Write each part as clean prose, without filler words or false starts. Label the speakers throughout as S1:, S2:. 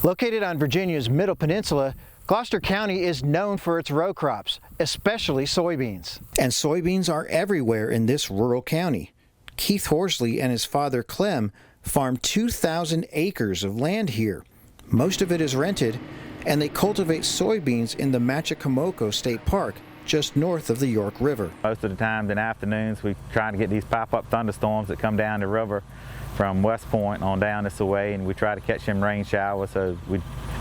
S1: Located on Virginia's Middle Peninsula, Gloucester County is known for its row crops, especially soybeans. And soybeans are everywhere in this rural county. Keith Horsley and his father Clem farm 2,000 acres of land here. Most of it is rented, and they cultivate soybeans in the Machicomoco State Park, just north of the York River.
S2: Most of the time in the afternoons we try to get these pop-up thunderstorms that come down the river from West Point on down this way, and we try to catch them rain showers. So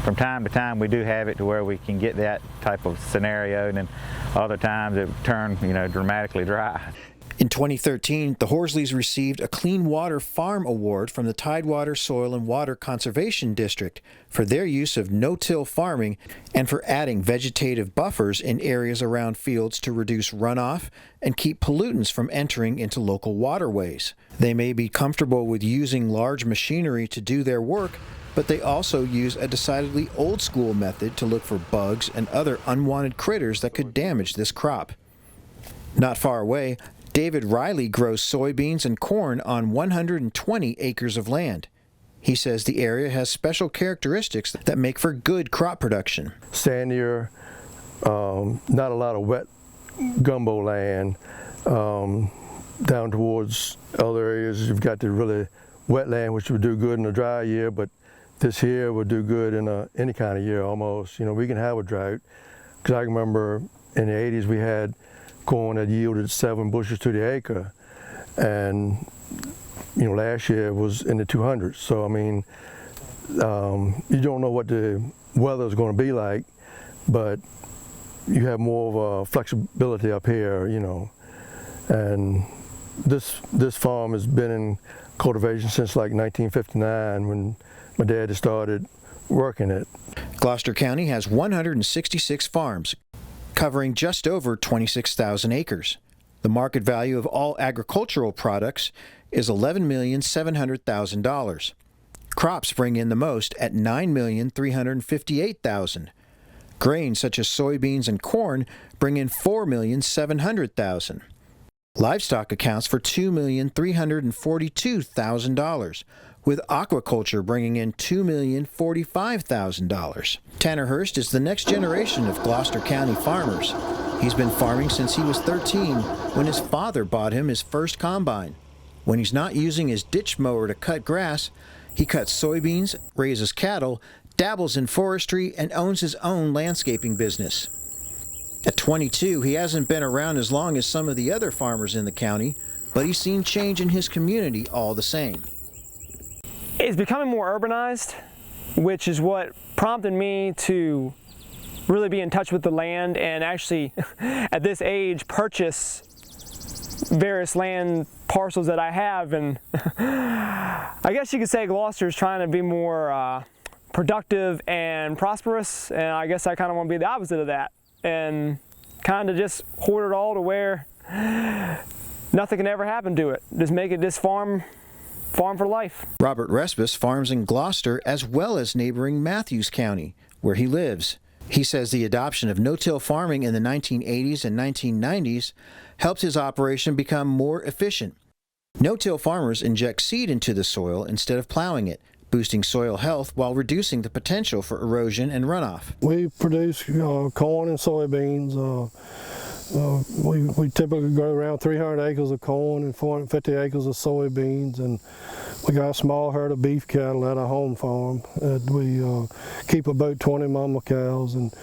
S2: from time to time we do have it to where we can get that type of scenario, and then other times it turn dramatically dry.
S1: In 2013, the Horsleys received a Clean Water Farm Award from the Tidewater Soil and Water Conservation District for their use of no-till farming and for adding vegetative buffers in areas around fields to reduce runoff and keep pollutants from entering into local waterways. They may be comfortable with using large machinery to do their work, but they also use a decidedly old-school method to look for bugs and other unwanted critters that could damage this crop. Not far away, David Riley grows soybeans and corn on 120 acres of land. He says the area has special characteristics that make for good crop production.
S3: Sandier, not a lot of wet gumbo land. Down towards other areas, you've got the really wet land, which would do good in a dry year, but this here would do good in any kind of year almost. We can have a drought, because I remember in the 80s we had corn that yielded 7 bushels to the acre, and last year was in the 200s. So I mean, you don't know what the weather is going to be like, but you have more of a flexibility up here, and this farm has been in cultivation since like 1959 when my dad started working it.
S1: Gloucester County has 166 farms, covering just over 26,000 acres. The market value of all agricultural products is $11,700,000. Crops bring in the most at $9,358,000. Grains such as soybeans and corn bring in $4,700,000. Livestock accounts for $2,342,000, with aquaculture bringing in $2,045,000. Tanner Hurst is the next generation of Gloucester County farmers. He's been farming since he was 13 when his father bought him his first combine. When he's not using his ditch mower to cut grass, he cuts soybeans, raises cattle, dabbles in forestry, and owns his own landscaping business. At 22, he hasn't been around as long as some of the other farmers in the county, but he's seen change in his community all the same.
S4: It's becoming more urbanized, which is what prompted me to really be in touch with the land and actually, at this age, purchase various land parcels that I have. And I guess you could say Gloucester is trying to be more productive and prosperous, and I guess I kind of want to be the opposite of that and kind of just hoard it all to where nothing can ever happen to it. Just make it this farm for life.
S1: Robert Respis farms in Gloucester as well as neighboring Matthews County, where he lives. He says the adoption of no-till farming in the 1980s and 1990s helped his operation become more efficient. No-till farmers inject seed into the soil instead of plowing it, boosting soil health while reducing the potential for erosion and runoff.
S5: We produce corn and soybeans. We typically grow around 300 acres of corn and 450 acres of soybeans, and we got a small herd of beef cattle at our home farm. We keep about 20 mama cows, and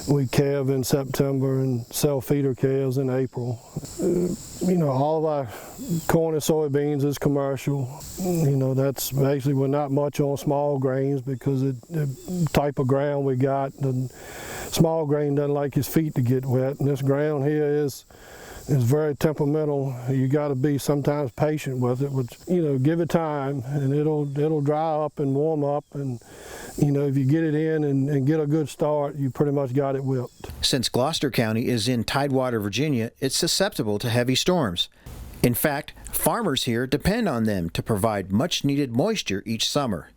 S5: we calve in September and sell feeder calves in April. All of our corn and soybeans is commercial. That's basically, we're not much on small grains because the type of ground we got, the small grain doesn't like his feet to get wet, and this ground here is very temperamental. You got to be sometimes patient with it, but give it time, and it'll dry up and warm up, and if you get it in and get a good start, you pretty much got it whipped.
S1: Since Gloucester County is in Tidewater, Virginia, it's susceptible to heavy storms. In fact, farmers here depend on them to provide much-needed moisture each summer.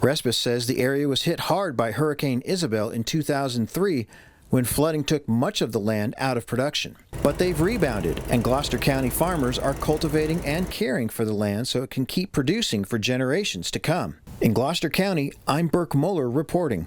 S1: Respis says the area was hit hard by Hurricane Isabel in 2003 when flooding took much of the land out of production. But they've rebounded, and Gloucester County farmers are cultivating and caring for the land so it can keep producing for generations to come. In Gloucester County, I'm Burke Muller reporting.